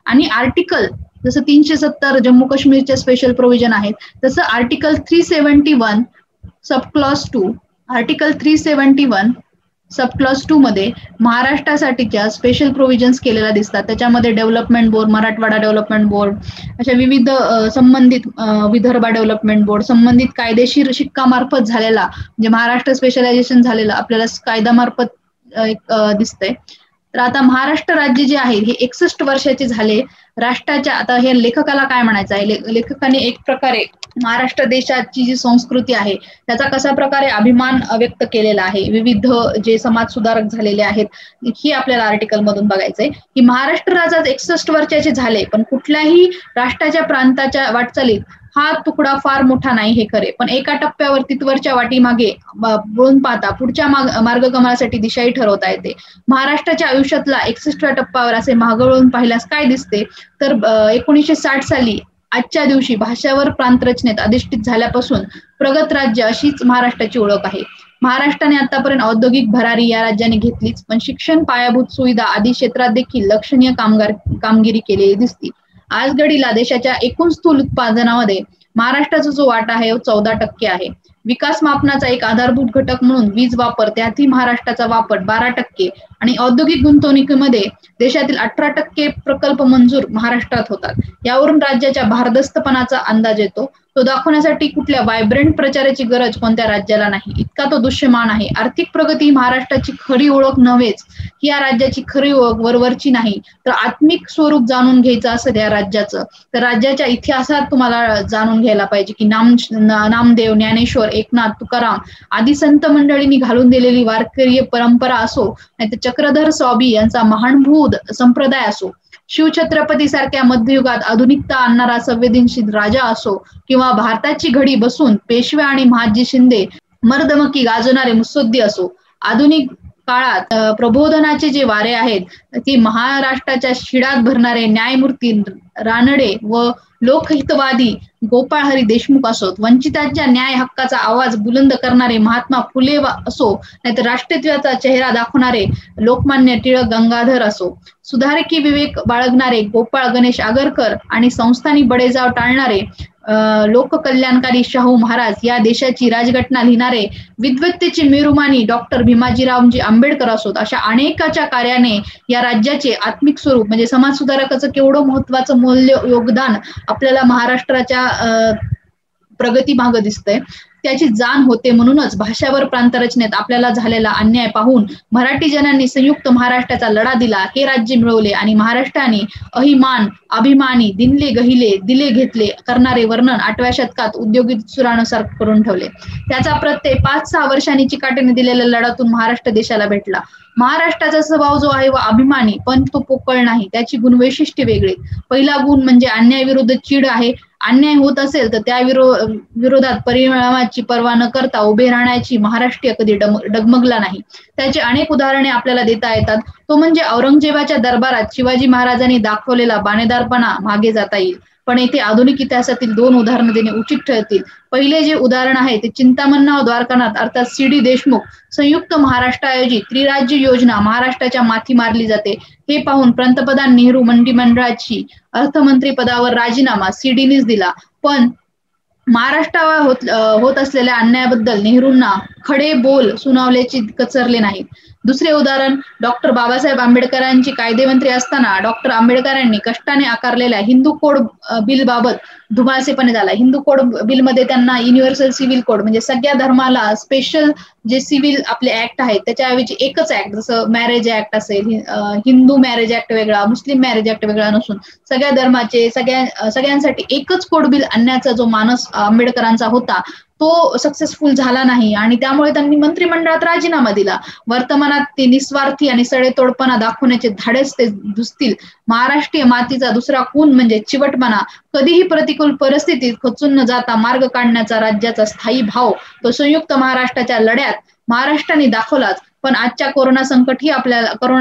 आणि आर्टिकल जसं 370 जम्मू काश्मीरचे स्पेशल प्रोव्हिजन आहेत तसं article 371 sub clause 2 article 371 sub clause 2 मध्ये महाराष्ट्रासाठीच्या स्पेशल प्रोव्हिजन्स केलेल्या दिसतात. त्याच्यामध्ये development board, Marathwada development board अशा विविध संबंधित विदर्भ डेव्हलपमेंट बोर्ड संबंधित कायदेशीर शिक्कामार्फत झालेला म्हणजे महाराष्ट्र स्पेशलायझेशन झालेलं आपल्याला कायद्यामार्फत दिसतंय. तर आता महाराष्ट्र राज्य जे आहे हे 61 वर्षाचे झाले. राष्ट्राच्या आता हे लेखकाला काय म्हणायचं आहे, लेखकाने एक प्रकारे महाराष्ट्र देशाची जी संस्कृती आहे त्याचा कसा प्रकारे अभिमान व्यक्त केलेला आहे. विविध जे समाज सुधारक झालेले आहेत ही आपल्याला आर्टिकल मधून बघायचंय की महाराष्ट्र राज्यात 61 वर्षाचे झाले पण कुठल्याही राष्ट्राच्या प्रांताच्या वाटचालीत हा तुकडा फार मोठा नाही हे खरे, पण एका टप्प्यावर तिथवरच्या वाटीमागे वळून पाहता पुढच्या मार्गक्रमणासाठी दिशाही ठरवता येते. महाराष्ट्राच्या आयुष्यातला 61व्या टप्प्यावर असे मागवळून पाहिल्यास काय दिसते तर 1960 साली आजच्या दिवशी भाषावर प्रांतरचनेत अधिष्ठित झाल्यापासून प्रगत राज्य अशीच महाराष्ट्राची ओळख आहे. महाराष्ट्राने आतापर्यंत औद्योगिक भरारी या राज्याने घेतलीच पण शिक्षण, पायाभूत सुविधा आदी क्षेत्रात देखील लक्षणीय कामगिरी केलेली दिसते. आज घडीला देशाच्या एकूण स्थूल उत्पादनामध्ये महाराष्ट्राचा जो वाटा आहे 14% आहे. विकास मापनाचा एक आधारभूत घटक म्हणून वीज वापर त्यातही महाराष्ट्राचा वापर 12% आणि औद्योगिक गुंतवणुकीमध्ये देशातील 18% प्रकल्प मंजूर महाराष्ट्रात होतात. यावरून राज्याच्या भारदस्तपणाचा अंदाज येतो. तो दाखवण्यासाठी कुठल्या व्हायब्रंट प्रचाराची गरज कोणत्या राज्याला नाही, इतका तो दृश्यमान आहे. आर्थिक प्रगती ही महाराष्ट्राची खरी ओळख नव्हेच, ही या राज्याची खरी ओळख वरवरची नाही, तर आत्मिक स्वरूप जाणून घ्यायचं असेल या राज्याचं, तर राज्याच्या इतिहासात तुम्हाला जाणून घ्यायला पाहिजे की नामदेव, ज्ञानेश्वर, एकनाथ, तुकाराम आदी संत मंडळींनी घालून दिलेली वारकरी परंपरा असो, नाहीतर चक्रधर स्वामी यांचा महानुभूत संप्रदाय असो, शिवछत्रपती सारख्या मध्ययुगात आधुनिकता आणणारा संवेदनशील राजा असो, किंवा भारताची घडी बसून पेशवे आणि महाजी शिंदे मर्दमकी गाजवणारे मुत्सद्दी असो, आधुनिक काळात प्रबोधनाचे जे वारे आहेत ती महाराष्ट्राच्या शिडात भरणारे न्यायमूर्ती रानडे व लोकहितवादी गोपाळ हरी देशमुख असोत, वंचितांच्या न्याय हक्काचा आवाज बुलंद करणारे महात्मा फुले असो, नाहीतर राष्ट्रत्वाचा चेहरा दाखवणारे लोकमान्य टिळक गंगाधर असो, सुधारकी विवेक बाळगणारे गोपाळ गणेश आगरकर आणि संस्थानी बडेजाव टाळणारे लोककल्याणकारी शाहू महाराज, या देशाची राजघटना लिहिणारे विद्वत्तेचे मेरुमानी डॉक्टर भीमाजीरावजी आंबेडकर असोत, अशा अनेकाच्या कार्याने या राज्याचे आत्मिक स्वरूप म्हणजे समाज सुधारकाचं केवढं महत्वाचं मूल्य योगदान आपल्याला महाराष्ट्राच्या प्रगती मागे दिसतंय, त्याची जाण होते. म्हणूनच भाषावर प्रांतरचनेत आपल्याला झालेला अन्याय पाहून मराठी जनांनी संयुक्त महाराष्ट्राचा लढा दिला, हे राज्य मिळवले आणि महाराष्ट्राने अहिमान अभिमानी दिनले गहिले दिले घेतले करणारे वर्णन 8व्या शतकात उद्योगिक सुरानुसार करून ठेवले. त्याचा प्रत्यय 5-6 वर्षांनी चिकाटीने दिलेल्या लढ्यातून महाराष्ट्र देशाला भेटला. महाराष्ट्राचा स्वभाव जो आहे व अभिमानी पण तो पोकळ नाही, त्याची गुणवैशिष्ट्ये वेगळी. पहिला गुण म्हणजे अन्याय विरुद्ध चीड आहे. अन्याय होत असेल तर त्या विरोधात परिणामाची पर्वा न करता उभे राहण्याची महाराष्ट्रीय कधी डगमगला नाही. त्याची अनेक उदाहरणे आपल्याला देता येतात. तो म्हणजे औरंगजेबाच्या दरबारात शिवाजी महाराजांनी दाखवलेला बाणेदारपणा मागे जाता येईल, पण येथे आधुनिक इतिहासातील 2 उदाहरणं देणे उचित ठरतील. पहिले जे उदाहरण आहे ते चिंतामणराव द्वारकानाथ अर्थात सी.डी. देशमुख संयुक्त महाराष्ट्राऐवजी त्रिराज्य योजना महाराष्ट्राच्या माथी मारली जाते हे पाहून पंतप्रधान नेहरू मंत्रिमंडळाची अर्थमंत्री पदावर राजीनामा सी.डी.नीच दिला. पण महाराष्ट्रावर होत असलेल्या अन्यायाबद्दल नेहरूंना खडे बोल सुनावल्याचे कचरले नाहीत. दुसरे उदाहरण डॉक्टर बाबासाहेब आंबेडकरांची कायदेमंत्री असताना डॉक्टर आंबेडकरांनी कष्टाने आकारलेल्या हिंदू कोड बिल बाबत धुमाळसेपणे झाला. हिंदू कोड बिल मध्ये त्यांना युनिव्हर्सल सिव्हिल कोड म्हणजे सगळ्या धर्माला स्पेशल जे सिव्हिल आपले ऍक्ट आहेत त्याच्याऐवजी एकच ऍक्ट, जसं मॅरेज ऍक्ट असेल, हिंदू मॅरेज ऍक्ट वेगळा, मुस्लिम मॅरेज ऍक्ट वेगळा नसून सगळ्या धर्माचे सगळ्यांसाठी एकच कोड बिल आणण्याचा जो मानस आंबेडकरांचा होता तो सक्सेसफुल झाला नाही आणि त्यामुळे त्यांनी मंत्रिमंडळात राजीनामा दिला. वर्तमानात ते निस्वार्थी आणि सडेतोडपणा दाखवण्याचे धाडस ते दुसतील. महाराष्ट्रीय मातीचा दुसरा खून म्हणजे चिवटपणा. कधीही प्रतिकूल परिस्थितीत खचून न जाता मार्ग काढण्याचा राज्याचा स्थायी भाव तो संयुक्त महाराष्ट्राच्या लढ्यात महाराष्ट्राने दाखवलाच. पण आजच्या कोरोना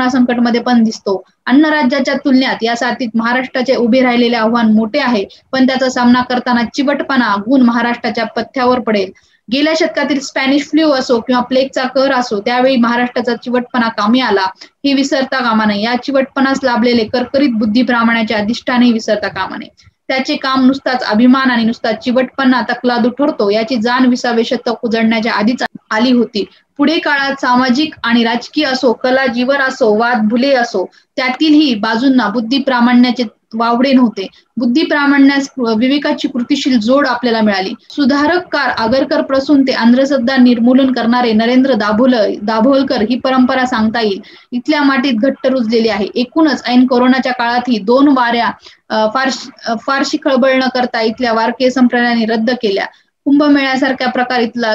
संकटमध्ये पण दिसतो. अन्न राज्याच्या तुलनेत या साथीत महाराष्ट्राचे उभे राहिलेले आव्हान मोठे आहे, पण त्याचा सामना करताना चिवटपणा गुण महाराष्ट्राच्या पथ्यावर पडेल. गेल्या शतकातील स्पॅनिश फ्लू असो किंवा प्लेगचा कहर असो, त्यावेळी महाराष्ट्राचा चिवटपणा कामी आला हे विसरता कामा नये. या चिवटपणास लाभलेले करकरीत बुद्धिप्रमाणाचे अधिष्ठानही विसरता कामा नये. त्याचे काम नुसताच अभिमान आणि नुसता चिवटपणा तकलादू ठरतो याची जाण 20व्या शतक उजळण्याच्या आधीच आली होती. पुढे काळात सामाजिक आणि राजकीय असो, कला जीवन असो, वाद भुले असो, त्यातीलही बाजूंना बुद्धी प्रामाण्याचे वावडे नव्हते. बुद्धी प्रामाण्यास विवेकाची कृतीशील जोड आपल्याला मिळाली. सुधारककार आगरकर पासून ते अंधश्रद्धा निर्मूलन करणारे नरेंद्र दाभोलकर ही परंपरा सांगता येईल. इथल्या मातीत घट्ट रुजलेली आहे. एकूणच ऐन कोरोनाच्या काळातही 2 वाऱ्या फारशी खळबळ न करता इथल्या वारकरी संप्रदायाने रद्द केल्या. कुंभमेळ्यासारख्या प्रकार इथला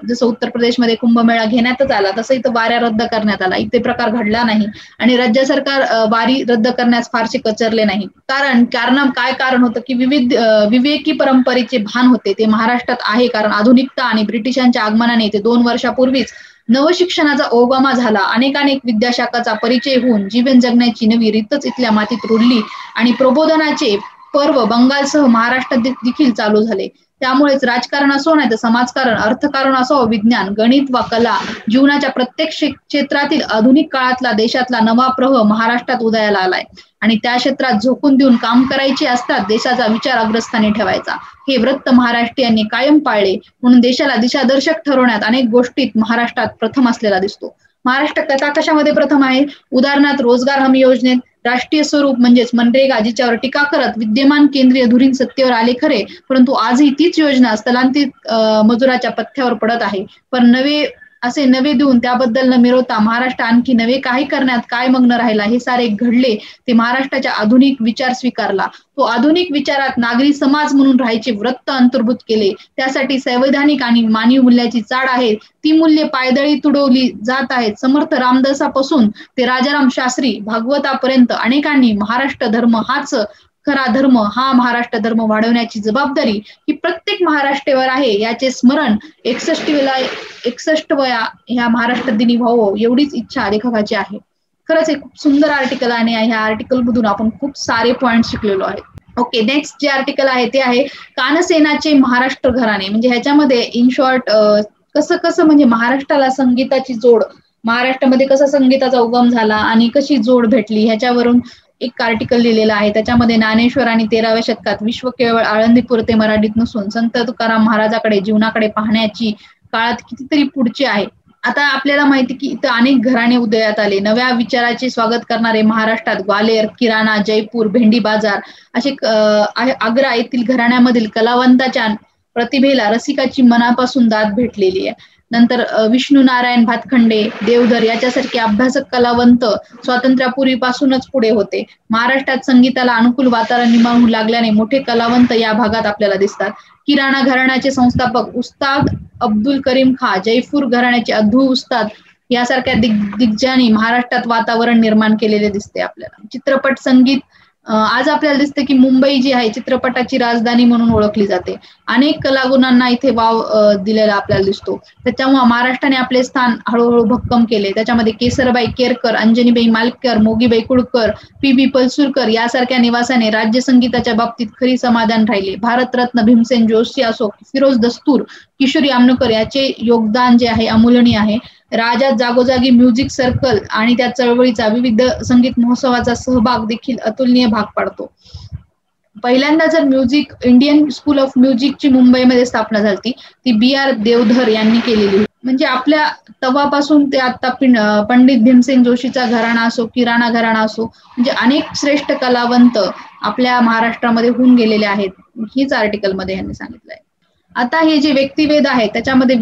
जसं उत्तर प्रदेशमध्ये कुंभमेळा घेण्यातच आला तसं इथं वाऱ्या रद्द करण्यात आला. इथे प्रकार घडला नाही आणि राज्य सरकार वारी रद्द करण्यास फारसे कचरले नाही. काय कारण होतं की विवेकी परंपरेचे भान होते ते महाराष्ट्रात आहे. कारण आधुनिकता आणि ब्रिटिशांच्या आगमनाने ते 2 वर्षापूर्वीच नवशिक्षणाचा ओबामा झाला. अनेक विद्याशाखाचा परिचय होऊन जीवन जगण्याची नवी रीतच इथल्या मातीत रुळली आणि प्रबोधनाचे पर्व बंगालसह महाराष्ट्रात देखील चालू झाले. त्यामुळेच राजकारण असो नाही तर समाजकारण, अर्थकारण असो, विज्ञान, गणित वा कला, जीवनाच्या प्रत्येक क्षेत्रातील आधुनिक काळातला देशातला नवा प्रवाह महाराष्ट्रात उदयाला आलाय आणि त्या क्षेत्रात झोकून देऊन काम करायचे असतात. देशाचा विचार अग्रस्थानी ठेवायचा हे व्रत महाराष्ट्रीयांनी कायम पाळले. म्हणून देशाला दिशादर्शक ठरवण्यात अनेक गोष्टीत महाराष्ट्रात प्रथम असलेला दिसतो. महाराष्ट्र कशामध्ये प्रथम आहे? उदाहरणार्थ रोजगार हमी योजनेत, राष्ट्रीय स्वरूप म्हणजेच मनरेगा जिच्यावर टीका करत विद्यमान केंद्रीय धुरीण सत्तेवर आले खरे, परंतु आजही तीच योजना स्थलांतरित मजुराच्या पथ्यावर पडत आहे. पण नवे देऊन त्याबद्दल न मिळवता महाराष्ट्र आणखी नवे काही करण्यात काय मग्न राहिला. हे सारे घडले ते महाराष्ट्राच्या आधुनिक विचार स्वीकारला. तो आधुनिक विचारात नागरी समाज म्हणून राहायचे वृत्त अंतर्भूत केले. त्यासाठी संवैधानिक आणि मानवी मूल्याची चाड आहे. ती मूल्ये पायदळी तुडवली जात आहेत. समर्थ रामदासापासून ते राजाराम शास्त्री भागवतापर्यंत अनेकांनी महाराष्ट्र धर्म हाच खरा धर्म, हा महाराष्ट्र धर्म वाढवण्याची जबाबदारी ही प्रत्येक महाराष्ट्रावर आहे याचे स्मरण 61व्या ह्या महाराष्ट्र दिनी व्हावं एवढीच इच्छा लेखकाची आहे. खरंच हे खूप सुंदर आर्टिकल आहे. ह्या आर्टिकल मधून आपण खूप सारे पॉइंट शिकलेलो आहेत. ओके, नेक्स्ट जे आर्टिकल आहे ते आहे कानसेनाचे महाराष्ट्र घराणे. म्हणजे ह्याच्यामध्ये इन शॉर्ट कसं म्हणजे महाराष्ट्राला संगीताची जोड, महाराष्ट्रामध्ये कसा संगीताचा उगम झाला आणि कशी जोड भेटली ह्याच्यावरून एक आर्टिकल लिहिलेला आहे. त्याच्यामध्ये ज्ञानेश्वर आणि 13व्या शतकात विश्व केवळ आळंदीपुरते मराठीत नसून संत तुकाराम महाराजाकडे जीवनाकडे पाहण्याची काळात कितीतरी पुढचे आहे. आता आपल्याला माहिती की इथं अनेक घराणे उदयात आले. नव्या विचाराचे स्वागत करणारे महाराष्ट्रात ग्वालेर, किराणा, जयपूर, भेंडी बाजार असे आग्रा येथील घराण्यामधील कलावंताच्या प्रतिभेला रसिकाची मनापासून दाद भेटलेली आहे. नंतर विष्णू नारायण भातखंडे, देवधर याच्यासारखे अभ्यासक कलावंत स्वातंत्र्यापूर्वीपासूनच पुढे होते. महाराष्ट्रात संगीताला अनुकूल वातावरण निर्माण होऊ लागल्याने मोठे कलावंत या भागात आपल्याला दिसतात. किराणा घराण्याचे संस्थापक उस्ताद अब्दुल करीम खां, जयपूर घराण्याचे अधू उस्ताद यासारख्या दिग्गजांनी महाराष्ट्रात वातावरण निर्माण केलेले दिसते आपल्याला. चित्रपट संगीत आज आपल्याला दिसते की मुंबई जी आहे चित्रपटाची राजधानी म्हणून ओळखली जाते. अनेक कलागुणांना इथे वाव दिलेला आपल्याला दिसतो. त्याच्यामुळे महाराष्ट्राने आपले स्थान हळूहळू भक्कम केले. त्याच्यामध्ये केसरबाई केरकर, अंजनीबाई मालकर, मोगीबाई कुळकर, पी.बी. पलसुरकर यासारख्या निवासाने राज्य संगीताच्या बाबतीत खरी समाधान राहिले. भारतरत्न भीमसेन जोशी असो, फिरोज दस्तूर, किशोरी आमनकर याचे योगदान जे आहे अमूल्यनीय आहे. राज्यात जागोजागी म्युझिक सर्कल आणि त्या चळवळीचा विविध संगीत महोत्सवाचा सहभाग देखील अतुलनीय भाग पाडतो. पहिल्यांदा जर म्युझिक इंडियन स्कूल ऑफ म्युझिकची मुंबईमध्ये स्थापना झाली ती B.R. देवधर यांनी केलेली. म्हणजे आपल्या तवापासून ते आता पंडित भीमसेन जोशीचा घराणा असो, किराणा घराणा असो, म्हणजे अनेक श्रेष्ठ कलावंत आपल्या महाराष्ट्रामध्ये होऊन गेलेले आहेत. हीच आर्टिकल मध्ये यांनी सांगितलंय. आता हे जे व्यक्तिवेद आहे त्याच्यामध्ये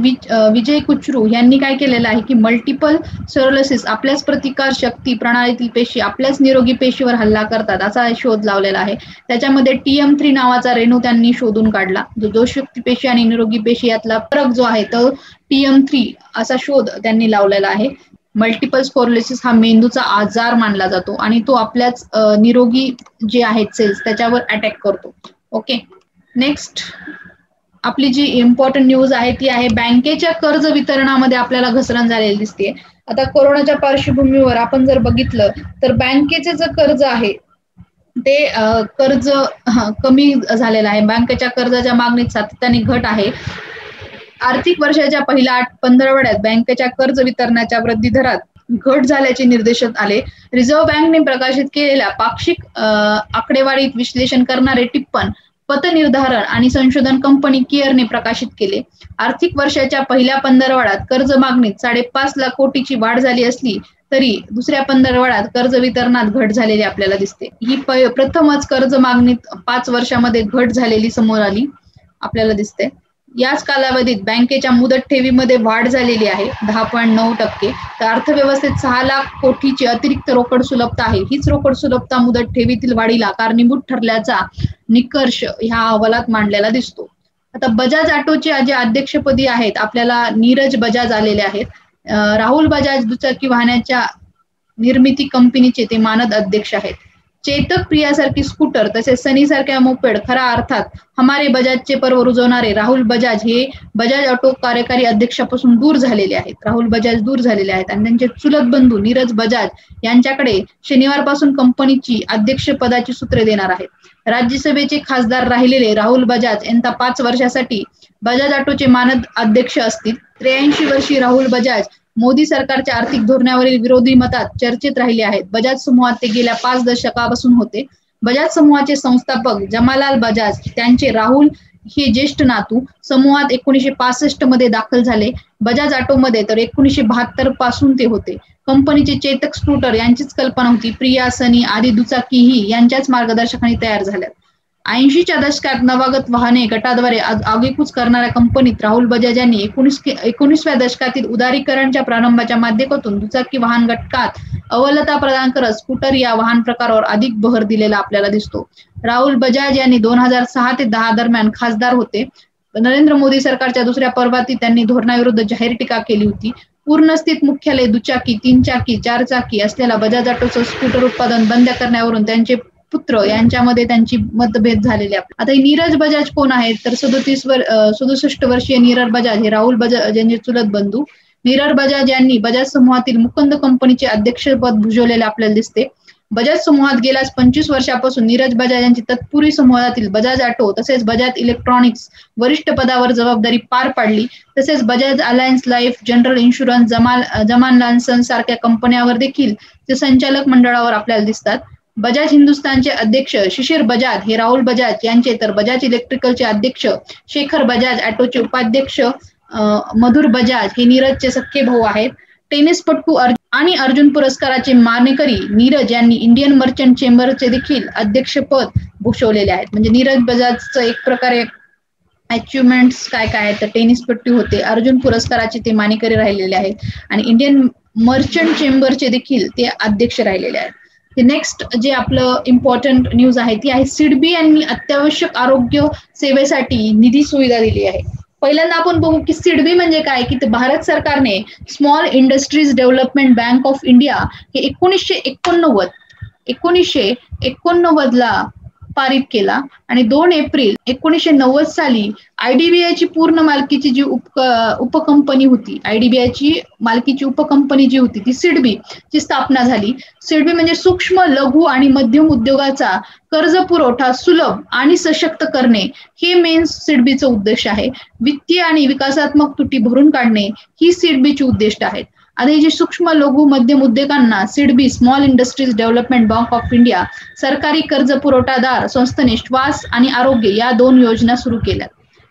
विजय कुचरू यांनी काय केलेलं आहे की मल्टिपल स्क्लेरोसिस, आपल्याच प्रतिकार शक्ती प्रणालीतील पेशी आपल्याच निरोगी पेशीवर हल्ला करतात असा शोध लावलेला आहे. त्याच्यामध्ये TM3 नावाचा रेणू त्यांनी शोधून काढला. जो शक्ती पेशी आणि निरोगी पेशी यातला फरक जो आहे तो TM3 असा शोध त्यांनी लावलेला आहे. मल्टिपल स्क्लेरोसिस हा मेंदूचा आजार मानला जातो आणि तो आपल्याच निरोगी जे आहेत सेल्स त्याच्यावर अटॅक करतो. ओके, नेक्स्ट आपली जी इम्पॉर्टंट न्यूज आहे ती आहे बँकेच्या कर्ज वितरणामध्ये आपल्याला घसरण झालेली दिसते. आता कोरोनाच्या पार्श्वभूमीवर आपण जर बघितलं तर बँकेचे जे कर्ज आहे ते कर्ज कमी झालेलं आहे. बँकेच्या कर्जाच्या मागणीत सातत्याने घट आहे. आर्थिक वर्षाच्या पहिल्या 8 पंधरवड्यात बँकेच्या कर्ज वितरणाच्या वृद्धी दरात घट झाल्याचे निर्देश आले. रिझर्व्ह बँकने प्रकाशित केलेल्या पाक्षिक आकडेवारीत विश्लेषण करणारे टिप्पण पतनिर्धारण आणि संशोधन कंपनी केअरने प्रकाशित केले. आर्थिक वर्षाच्या पहिल्या पंधरवड्यात कर्ज मागणीत 5.5 लाख कोटीची वाढ झाली असली तरी दुसऱ्या पंधरवड्यात कर्ज वितरणात घट झालेली आपल्याला दिसते. ही प्रथमच कर्ज मागणीत 5 वर्षामध्ये घट झालेली समोर आली आपल्याला दिसते. याच कालावधीत बँकेच्या मुदत ठेवीमध्ये वाढ झालेली आहे 10.9%. तर अर्थव्यवस्थेत 6 लाख कोटीची अतिरिक्त रोकड सुलभता आहे. हीच रोकड सुलभता मुदत ठेवीतील वाढीला कारणीभूत ठरल्याचा निष्कर्ष ह्या अहवालात मांडलेला दिसतो. आता बजाज ऑटोचे जे अध्यक्षपदी आहेत आपल्याला नीरज बजाज आलेले आहेत. राहुल बजाज दुचाकी वाहनाच्या निर्मिती कंपनीचे ते मानद अध्यक्ष आहेत. चेतक प्रियासारखी स्कूटर तसेच सनी सारख्या मोपेड खऱ्या अर्थात हमारे बजाजचे पर्व रुजवणारे राहुल बजाज हे बजाज ऑटो कार्यकारी अध्यक्षापासून दूर झालेले आहेत. राहुल बजाज दूर झालेले आहेत आणि त्यांचे चुलत बंधू नीरज बजाज यांच्याकडे शनिवारपासून कंपनीची अध्यक्षपदाची सूत्रे देणार आहेत. राज्यसभेचे खासदार राहिलेले राहुल बजाज यांना 5 वर्षासाठी बजाज ऑटोचे मानद अध्यक्ष असतील. 83 वर्षीय राहुल बजाज मोदी सरकारच्या आर्थिक धोरणावरील विरोधी मतात चर्चेत राहिले आहेत. बजाज समूहात ते गेल्या 5 दशकापासून होते. बजाज समूहाचे संस्थापक जमालाल बजाज त्यांचे राहुल हे ज्येष्ठ नातू समूहात 1965 मध्ये दाखल झाले. बजाज ऑटोमध्ये तर 1972 पासून ते होते. कंपनीचे चेतक स्कूटर यांचीच कल्पना होती. प्रिया, सनी आदी दुचाकीही यांच्याच मार्गदर्शकाने तयार झाल्या. 80च्या दशकात नवागत वाहने गटाद्वारे आगेकूच करणाऱ्या कंपनीत राहुल बजाज यांनी 19व्या दशकातील उदारीकरणच्या प्रारंभाच्या माध्यमातून दुचाकी वाहन घटकात अव्वलता प्रदान करत स्कूटर या वाहन प्रकारावर अधिक भर दिलेला आपल्याला दिसतो. राहुल बजाज यांनी 2006 ते 10 दरम्यान खासदार होते. नरेंद्र मोदी सरकारच्या दुसऱ्या पर्वात त्यांनी धोरणाविरुद्ध जाहीर टीका केली होती. पूर्णस्थित मुख्यालय दुचाकी, 3 चाकी, 4 चाकी असलेला बजाज ऑटोचं स्कूटर उत्पादन बंद करण्यावरून त्यांचे पुत्र यांच्यामध्ये त्यांची मतभेद झालेले. आता नीरज बजाज कोण आहेत तर 67 वर्षीय नीरज बजाज हे राहुल बजाज यांचे चुलत बंधू. नीरज बजाज यांनी बजाज समूहातील मुकुंद कंपनीचे अध्यक्षपद भूषवलेले आपल्याला दिसते. बजाज समूहात गेल्या 25 वर्षापासून नीरज बजाज यांची तत्पूर्वी समूहातील बजाज ऑटो तसेच बजाज इलेक्ट्रॉनिक्स वरिष्ठ पदावर जबाबदारी पार पाडली. तसेच Bajaj alliance life, general insurance, जमान लान्सन सारख्या कंपन्यांवर देखील ते संचालक मंडळावर आपल्याला दिसतात. बजाज हिंदुस्थानचे अध्यक्ष शिशिर बजाज हे राहुल बजाज यांचे तर बजाज इलेक्ट्रिकलचे अध्यक्ष शेखर बजाज, ऑटोचे उपाध्यक्ष मधुर बजाज हे नीरजचे सख्खे भाऊ आहेत. टेनिसपटू आणि अर्जुन पुरस्काराचे मानकरी नीरज यांनी इंडियन मर्चंट चेंबरचे देखील अध्यक्षपद भूषवलेले आहेत. म्हणजे नीरज बजाजचं एक प्रकारे अचिव्हमेंट्स काय काय आहेत तर टेनिसपटू होते, अर्जुन पुरस्काराचे ते मानकरी राहिलेले आहेत आणि इंडियन मर्चंट चेंबरचे देखील ते अध्यक्ष राहिलेले आहेत. नेक्स्ट जे आपलं इम्पॉर्टंट न्यूज आहे ती आहे सिडबी यांनी अत्यावश्यक आरोग्य सेवेसाठी निधी सुविधा दिली आहे. पहिल्यांदा आपण बघू की सिडबी म्हणजे काय की भारत सरकारने small industries development bank of India हे 1989 ला पारित केला आणि 2 एप्रिल 1990 साली आयडीबीआयची पूर्ण मालकीची जी उपकंपनी होती, आयडीबीआयची मालकीची उपकंपनी जी होती ती सिडबी ची स्थापना झाली. सिडबी म्हणजे सूक्ष्म, लघु आणि मध्यम उद्योगाचा कर्ज पुरवठा सुलभ आणि सशक्त करणे हे मेन सिडबीचं उद्देश आहे. वित्तीय आणि विकासात्मक त्रुटी भरून काढणे ही सिडबीची उद्दिष्ट आहेत. आता ही जी सूक्ष्म, लघु, मध्यम उद्योगांना SIDBI small industries development bank of India सरकारी कर्ज पुरवठादार संस्थेने श्वास आणि आरोग्य या 2 योजना सुरू केल्यात.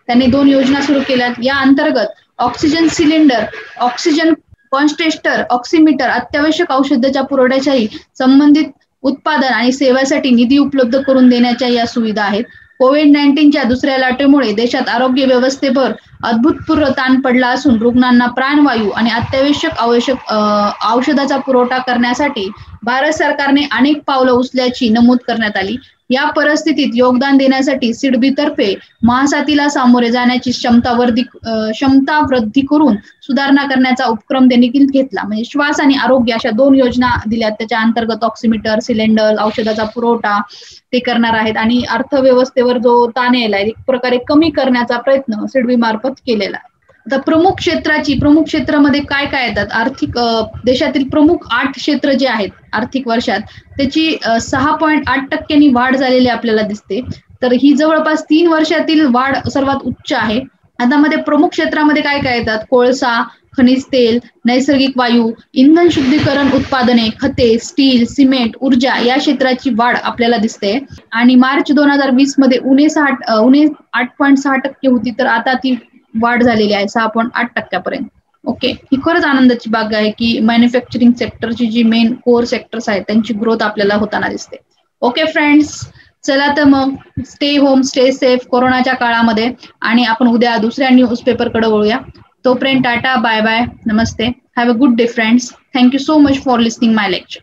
त्यांनी 2 योजना सुरू केल्यात. या अंतर्गत ऑक्सिजन सिलेंडर, ऑक्सिजन कॉन्स्ट्रेटर, ऑक्सिमीटर, अत्यावश्यक औषधाच्या पुरवठ्याच्याही संबंधित उत्पादन आणि सेवासाठी निधी उपलब्ध करून देण्याच्या या सुविधा आहेत. कोविड-19च्या दुसऱ्या लाटेमुळे देशात आरोग्य व्यवस्थेवर अभूतपूर्व ताण पडला असून रुग्णांना प्राणवायू आणि अत्यावश्यक औषधाचा पुरवठा करण्यासाठी भारत सरकारने अनेक पावलं उचलल्याची नमूद करण्यात आली. या परिस्थितीत योगदान देण्यासाठी सिडबीतर्फे महासाथीला सामोरे जाण्याची क्षमता वृद्धी करून सुधारणा करण्याचा उपक्रम त्यांनी घेतला. म्हणजे श्वास आणि आरोग्य अशा 2 योजना दिल्यात. त्याच्या अंतर्गत ऑक्सिमीटर, सिलेंडर, औषधाचा पुरवठा ते करणार आहेत आणि अर्थव्यवस्थेवर जो ताण यायला एक प्रकारे कमी करण्याचा प्रयत्न सिडबी मार्फत केलेला आहे. आता प्रमुख क्षेत्रामध्ये काय काय येतात आर्थिक देशातील प्रमुख 8 क्षेत्र जे आहेत आर्थिक वर्षात त्याची 6.8% वाढ झालेली आपल्याला दिसते. तर ही जवळपास 3 वर्षातील वाढ सर्वात उच्च आहे. आता मध्ये प्रमुख क्षेत्रामध्ये काय काय येतात कोळसा, खनिज तेल, नैसर्गिक वायू, इंधन शुद्धीकरण उत्पादने, खते, स्टील, सिमेंट, ऊर्जा या क्षेत्राची वाढ आपल्याला दिसते. आणि मार्च 2020 मध्ये उणे 8.6% होती तर आता ती वाढ झालेली आहे 6.8% ओके. ही खरंच आनंदाची बाब आहे की मॅन्युफॅक्चरिंग सेक्टरची जी मेन कोर सेक्टर्स आहेत त्यांची ग्रोथ आपल्याला होताना दिसते. ओके फ्रेंड्स, चला तर मग स्टे होम, स्टे सेफ कोरोनाच्या काळामध्ये आणि आपण उद्या दुसऱ्या न्यूजपेपरकडे वळूया. तोपर्यंत टाटा, बाय बाय, नमस्ते, have a good day friends. Thank you so much for listening my lecture.